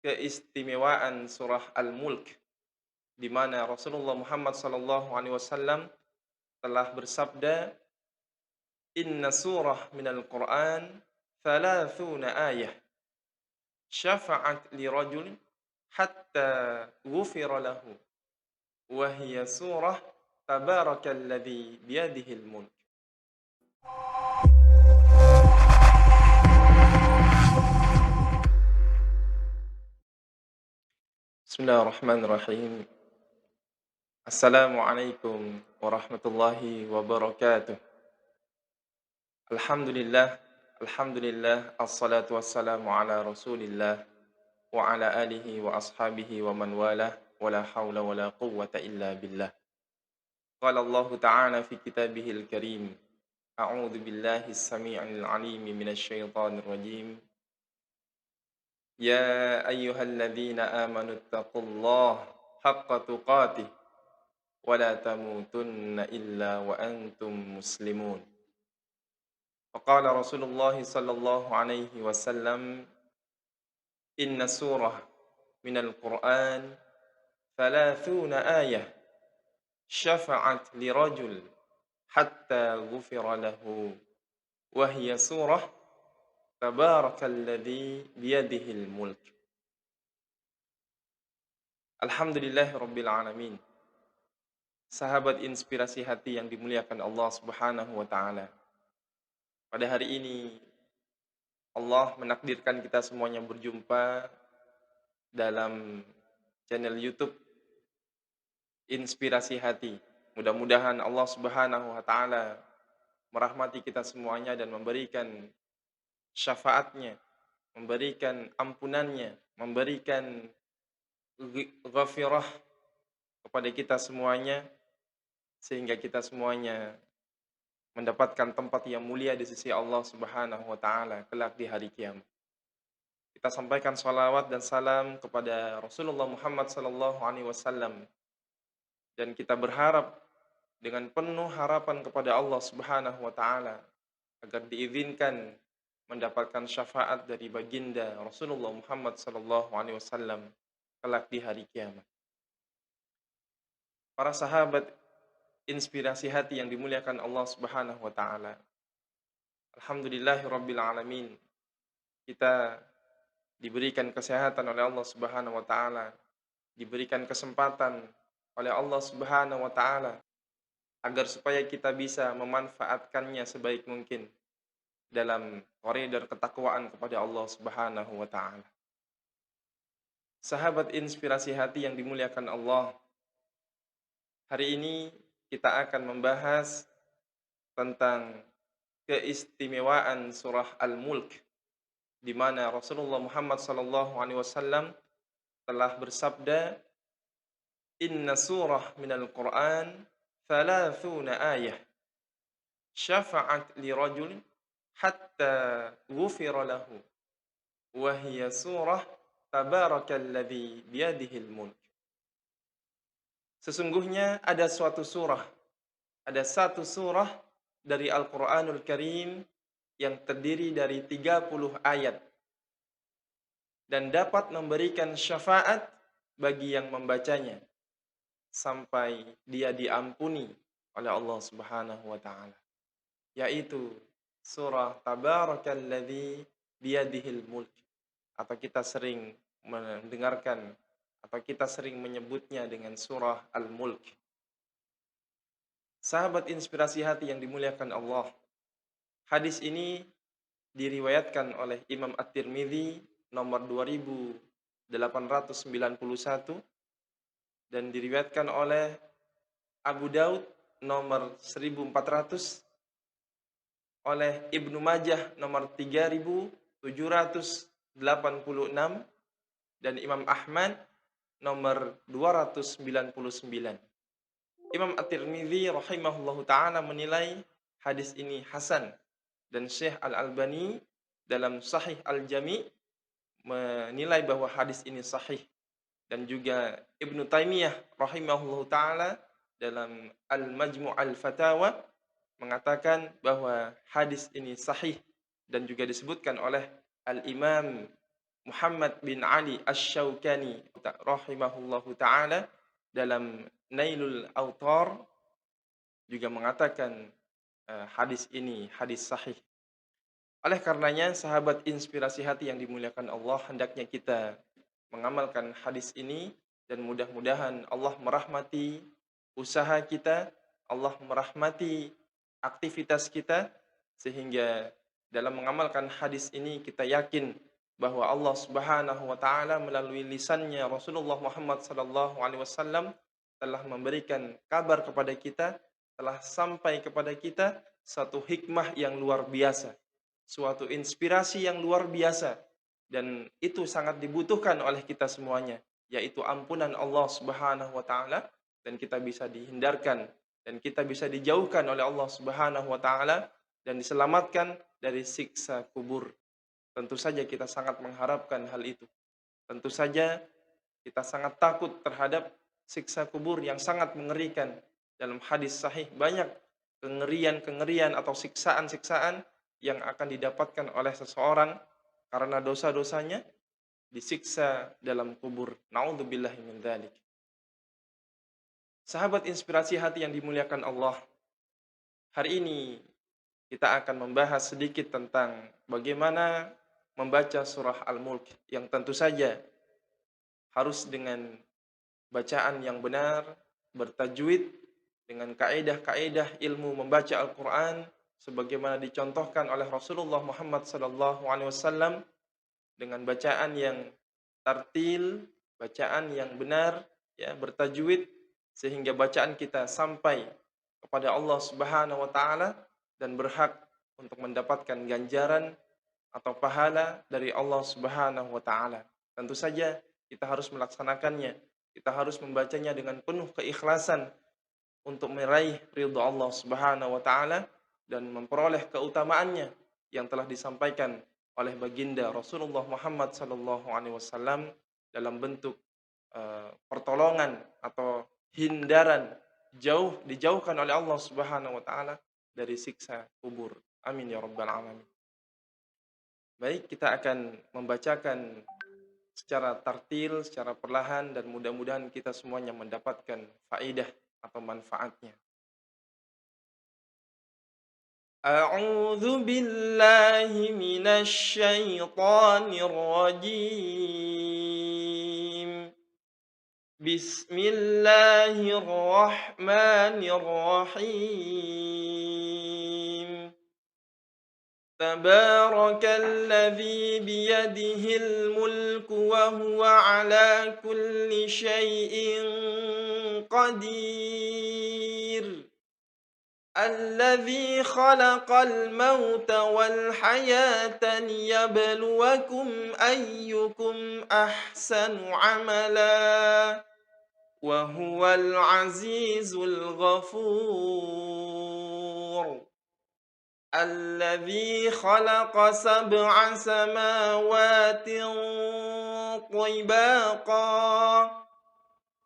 keistimewaan surah Al-Mulk, di mana Rasulullah Muhammad SAW telah bersabda, "Inna surah minal Qur'an thalathuna ayah, syafa'at li rajul hatta ghufira lahu, wa hiya surah tabarakalladzi biyadihil mulk." Bismillahirrahmanirrahim. Assalamualaikum warahmatullahi wabarakatuh. Alhamdulillah, alhamdulillah, assalatu wassalamu ala Rasulillah wa ala alihi wa ashabihi wa man walah, wa la haula wa la quwwata illa billah. Qala Allah Ta'ala fi kitabihil karim, a'udzu billahi as-sami'il 'alim minasy syaithanir rajim. Ya ayyuhalladzina amanu taqullaha haqqa tuqatih wa la tamutunna illa wa antum muslimun. Faqala Rasulullah sallallahu alaihi wasallam, inna surah minal Qur'an thalathuna ayah, syafa'at li rajul hatta ghufira lahu, wa hiya surah tabarakalladzi biyadihil mulk. Alhamdulillahirabbil alamin. Sahabat inspirasi hati yang dimuliakan Allah Subhanahu wa taala. Pada hari ini Allah menakdirkan kita semuanya berjumpa dalam channel YouTube Inspirasi Hati. Mudah-mudahan Allah Subhanahu wa taala merahmati kita semuanya dan memberikan syafaatnya, memberikan ampunannya, memberikan ghafirah kepada kita semuanya, sehingga kita semuanya mendapatkan tempat yang mulia di sisi Allah Subhanahu wa taala kelak di hari kiamat. Kita sampaikan salawat dan salam kepada Rasulullah Muhammad sallallahu alaihi wasallam, dan kita berharap dengan penuh harapan kepada Allah Subhanahu wa taala agar diizinkan mendapatkan syafaat dari baginda Rasulullah Muhammad sallallahu alaihi wasallam kelak di hari kiamat. Para sahabat inspirasi hati yang dimuliakan Allah Subhanahu wa taala. Alhamdulillahirabbil alamin. Kita diberikan kesehatan oleh Allah Subhanahu wa taala, diberikan kesempatan oleh Allah Subhanahu wa taala agar supaya kita bisa memanfaatkannya sebaik mungkin dalam koridor ketakwaan kepada Allah Subhanahu wa taala. Sahabat inspirasi hati yang dimuliakan Allah, hari ini kita akan membahas tentang keistimewaan surah Al-Mulk, di mana Rasulullah Muhammad SAW telah bersabda, inna surah minal Qur'an thalathuna ayah, syafa'at li rajul hatta ghufira lahu, wa hiya surah tabarakalladzi biyadihil mulk. Sesungguhnya ada satu surah dari Al-Qur'anul Karim yang terdiri dari 30 ayat dan dapat memberikan syafaat bagi yang membacanya sampai dia diampuni oleh Allah Subhanahu wa taala, yaitu surah Tabarakalladzi biyadihil mulk, atau kita sering mendengarkan atau kita sering menyebutnya dengan surah Al-Mulk. Sahabat inspirasi hati yang dimuliakan Allah, hadis ini diriwayatkan oleh Imam At-Tirmidzi nomor 2891 dan diriwayatkan oleh Abu Daud nomor 1400, oleh Ibnu Majah nomor 3786, dan Imam Ahmad nomor 299. Imam At-Tirmidzi rahimahullahu taala menilai hadis ini hasan, dan Syekh Al-Albani dalam Sahih Al-Jami' menilai bahwa hadis ini sahih, dan juga Ibnu Taimiyah rahimahullahu taala dalam Al-Majmu' Al-Fatawa mengatakan bahwa hadis ini sahih, dan juga disebutkan oleh Al-Imam Muhammad bin Ali Asy-Syaukani rahimahullahu taala dalam Nailul Autar juga mengatakan hadis ini hadis sahih. Oleh karenanya sahabat inspirasi hati yang dimuliakan Allah, hendaknya kita mengamalkan hadis ini dan mudah-mudahan Allah merahmati usaha kita, Allah merahmati aktivitas kita sehingga dalam mengamalkan hadis ini kita yakin bahwa Allah Subhanahu wa taala melalui lisannya Rasulullah Muhammad sallallahu alaihi wasallam telah memberikan kabar kepada kita, telah sampai kepada kita satu hikmah yang luar biasa, suatu inspirasi yang luar biasa dan itu sangat dibutuhkan oleh kita semuanya, yaitu ampunan Allah Subhanahu wa taala dan kita bisa dihindarkan dan kita bisa dijauhkan oleh Allah Subhanahu wa taala dan diselamatkan dari siksa kubur. Tentu saja kita sangat mengharapkan hal itu. Tentu saja kita sangat takut terhadap siksa kubur yang sangat mengerikan. Dalam hadis sahih banyak kengerian-kengerian atau siksaan-siksaan yang akan didapatkan oleh seseorang karena dosa-dosanya disiksa dalam kubur. Nauzubillahi min dzalik. Sahabat inspirasi hati yang dimuliakan Allah, hari ini kita akan membahas sedikit tentang bagaimana membaca surah Al-Mulk yang tentu saja harus dengan bacaan yang benar, bertajwid, dengan kaedah-kaedah ilmu membaca Al-Quran, sebagaimana dicontohkan oleh Rasulullah Muhammad SAW, dengan bacaan yang tartil, bacaan yang benar, ya, bertajwid, sehingga bacaan kita sampai kepada Allah Subhanahu wa taala dan berhak untuk mendapatkan ganjaran atau pahala dari Allah Subhanahu wa taala. Tentu saja kita harus melaksanakannya. Kita harus membacanya dengan penuh keikhlasan untuk meraih ridha Allah Subhanahu wa taala dan memperoleh keutamaannya yang telah disampaikan oleh baginda Rasulullah Muhammad sallallahu alaihi wasallam dalam bentuk pertolongan atau hindaran dijauhkan oleh Allah Subhanahu wa taala dari siksa kubur. Amin ya rabbal alamin. Baik, kita akan membacakan secara tartil, secara perlahan dan mudah-mudahan kita semuanya mendapatkan faidah atau manfaatnya. A'udzu billahi minasy syaithanir rajim. Bismillahirrahmanirrahim. تبارك الذي بيده الملك وهو على كل شيء قدير الذي خلق الموت والحياة ليبلوكم أيكم أحسن عملا وهو العزيز الغفور الذي خلق سبع سماوات طباقا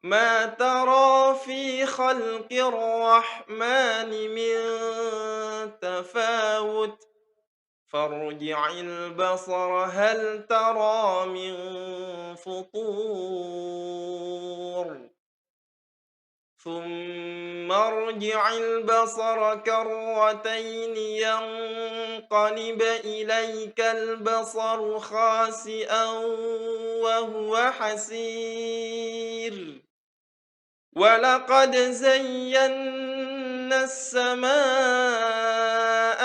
ما ترى في خلق الرحمن من تفاوت فارجع البصر هل ترى من فطور ثم ارجع البصر كرتين ينقلب إليك البصر خاسئا وهو حسير ولقد زينا السماء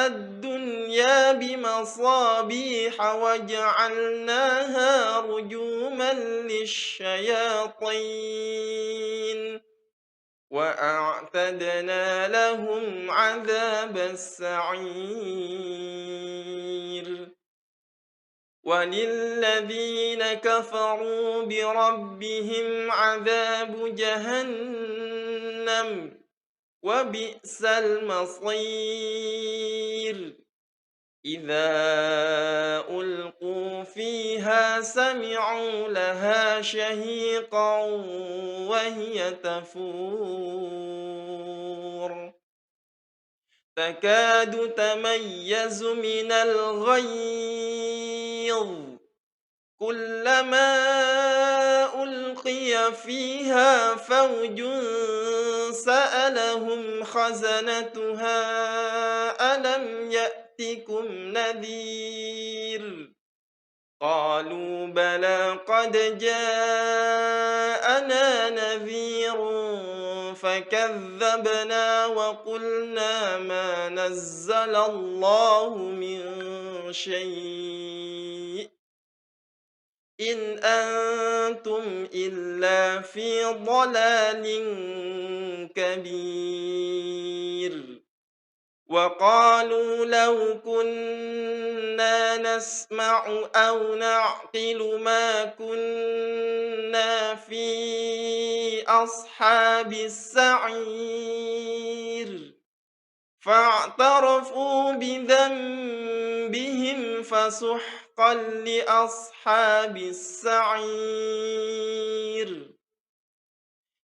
الدنيا بمصابيح وجعلناها رجوما للشياطين وأعتدنا لهم عذاب السعير وللذين كفروا بربهم عذاب جهنم وبئس المصير إذا ألقوا فيها سمعوا لها شهيقا وهي تفور تكاد تميز من الغيظ كلما ألقي فيها فوج سألهم خزنتها ألم يأتكم نذير قالوا بلى قد جاءنا نذير فكذبنا وقلنا ما نزل الله من شيء إن أنتم إلا في ضلال كبير وقالوا لو كنا نسمع أو نعقل ما كنا في أصحاب السعير فاعترفوا بذنبهم فسحقا لأصحاب السعير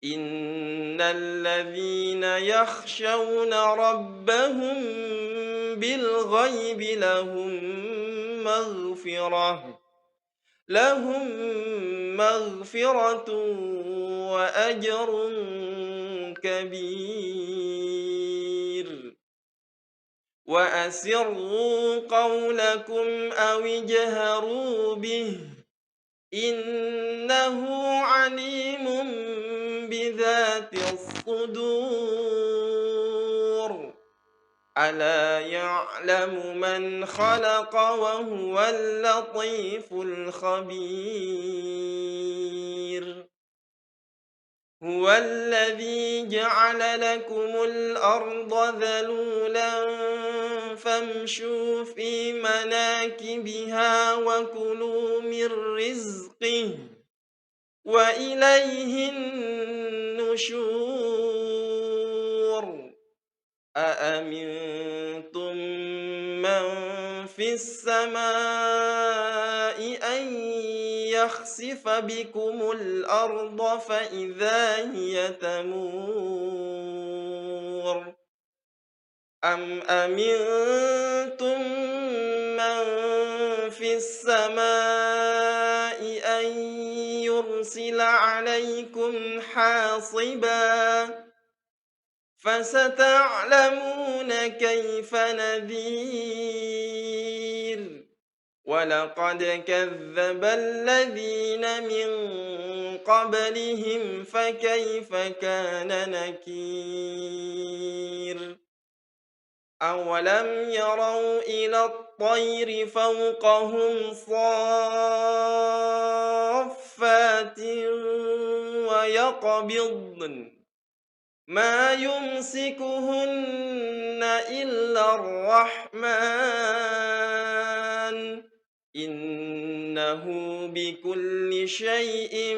إن الذين يخشون ربهم بالغيب لهم مغفرة وأجر كبير وأسروا قولكم أو اجهروا به إنه عليم بذات الصدور ألا يعلم من خلق وهو اللطيف الخبير هو الذي جعل لكم الأرض ذلولا فامشوا في مناكبها وكلوا من رزقه وإليه النشور أأمنتم من في السماء أن يخسف بكم الأرض فإذا هي تمور أم أمنتم من في السماء أن يرسل عليكم حاصبا فستعلمون كيف نذير ولقد كذب الذين من قبلهم فكيف كان نكير أولم يروا إلى الطير فوقهم صافات ويقبضن ما يمسكهن إلا الرحمن إنه بكل شيء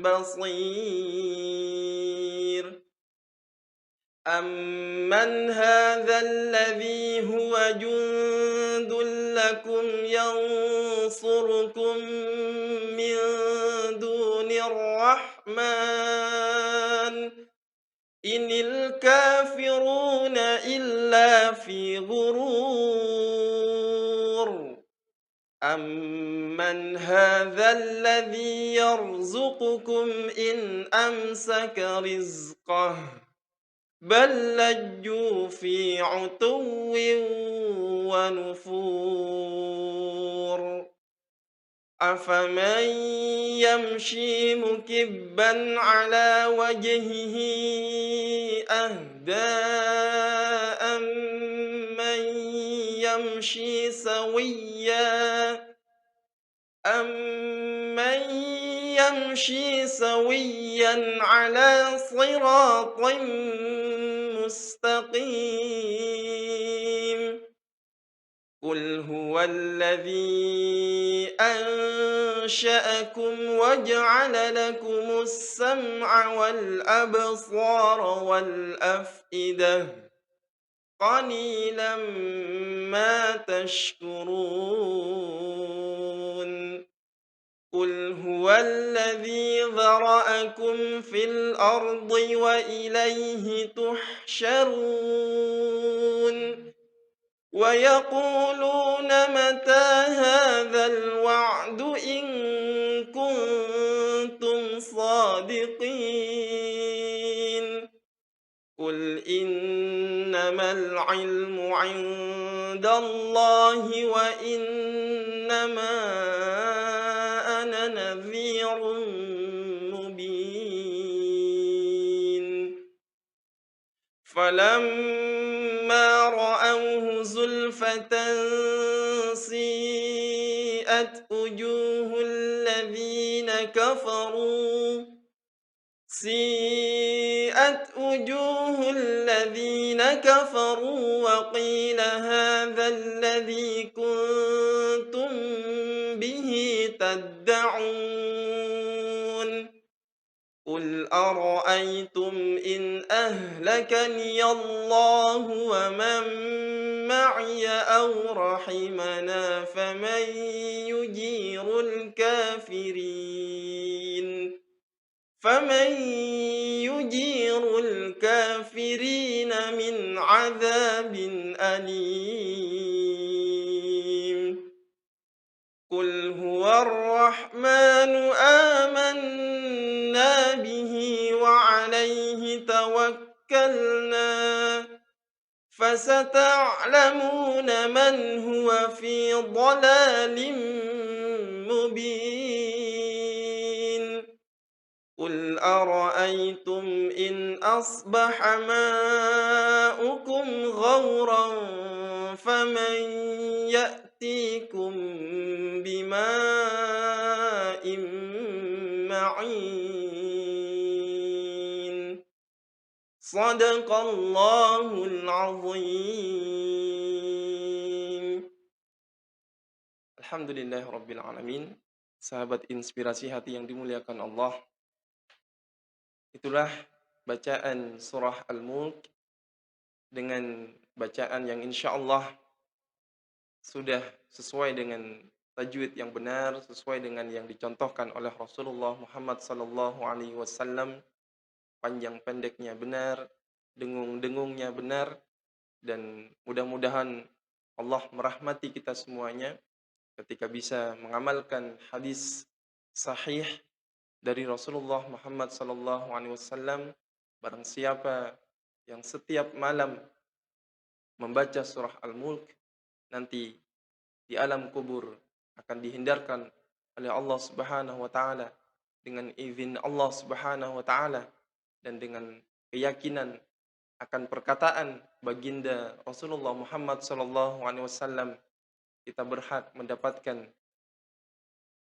بصير أمن هذا الذي هو جند لكم ينصركم من دون الرحمن إن الكافرون إلا في غرور أمن هذا الذي يرزقكم إن أمسك رزقه بل لجوا في عتو ونفور أفمن يمشي مكبا على وجهه أهدى أمن يمشي سويا على صراط مستقيم قل هو الذي أنشأكم وجعل لكم السمع والأبصار والأفئدة قليلا ما تشكرون قل هو الذي ذرأكم في الأرض وإليه تحشرون ويقولون متى هذا الوعد إن كنتم صادقين قل إنما العلم عند الله وإنما أنا نذير مبين فلما رأوه زلفة سيئت وجوه الذين كفروا وقيل هذا الذي كنتم به تدعون قل أرأيتم إن أهلكني الله ومن معي أو رحمنا فمن يجير الكافرين من عذاب أليم قل هو الرحمن آمنا به وعليه توكلنا فستعلمون من هو في ضلال مبين قل أرأيتم إن أصبح ماؤكم غورا فمن يأتيكم بماء معين صدق الله العظيم. Alhamdulillah Rabbil Alamin. Sahabat inspirasi hati yang dimuliakan Allah, itulah bacaan surah Al-Mulk dengan bacaan yang insya Allah sudah sesuai dengan tajwid yang benar, sesuai dengan yang dicontohkan oleh Rasulullah Muhammad sallallahu alaihi wasallam, panjang pendeknya benar, dengung-dengungnya benar, dan mudah-mudahan Allah merahmati kita semuanya ketika bisa mengamalkan hadis sahih dari Rasulullah Muhammad sallallahu alaihi wasallam. Barang siapa yang setiap malam membaca surah Al-Mulk, nanti di alam kubur akan dihindarkan oleh Allah Subhanahu wa taala dengan izin Allah Subhanahu wa taala dan dengan keyakinan akan perkataan baginda Rasulullah Muhammad sallallahu alaihi wasallam, kita berhak mendapatkan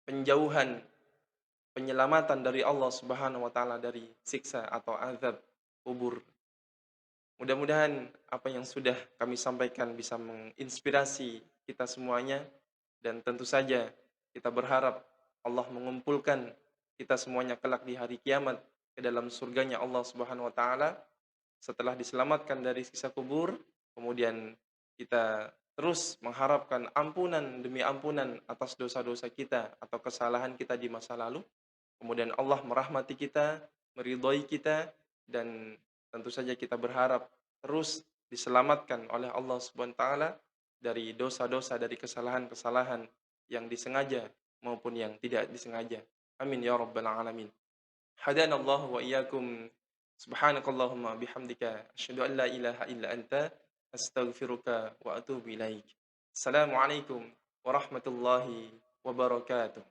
penjauhan, penyelamatan dari Allah Subhanahu wa taala dari siksa atau azab kubur. Mudah-mudahan apa yang sudah kami sampaikan bisa menginspirasi kita semuanya, dan tentu saja kita berharap Allah mengumpulkan kita semuanya kelak di hari kiamat ke dalam surganya Allah Subhanahu wa taala setelah diselamatkan dari siksa kubur. Kemudian kita terus mengharapkan ampunan demi ampunan atas dosa-dosa kita atau kesalahan kita di masa lalu. Kemudian Allah merahmati kita, meridhoi kita, dan tentu saja kita berharap terus diselamatkan oleh Allah Subhanahu wa taala dari dosa-dosa, dari kesalahan-kesalahan yang disengaja maupun yang tidak disengaja. Amin ya rabbal alamin. Hadanallahu wa iyyakum. Subhanakallahumma bihamdika asyhadu an la ilaha illa anta astaghfiruka wa atubu ilaik. Assalamualaikum warahmatullahi wabarakatuh.